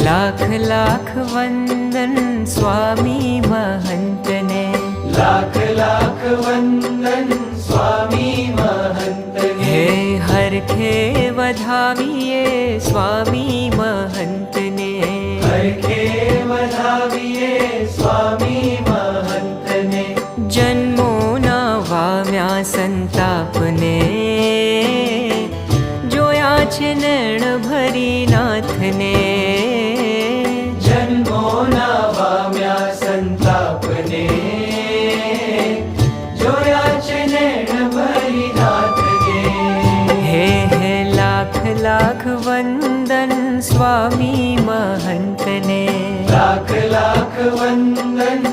લાખ લાખ વંદન સ્વામી મહંતને, લાખ લાખ વંદન સ્વામી મહંતને. હે હરખે વધાવીએ સ્વામી મહંતને, હરખે વધાવીએ સ્વામી મહંતને. જન્મોના વાવ્યા સંતાપને, જોયા છે નૈણ ભરી નાથને. જન્મોના વામ્યા સંતાપને, જોયા છે નૈણ ભરી નાથને. હે લાખ લાખ વંદન સ્વામી મહંતને, લાખ લાખ વંદન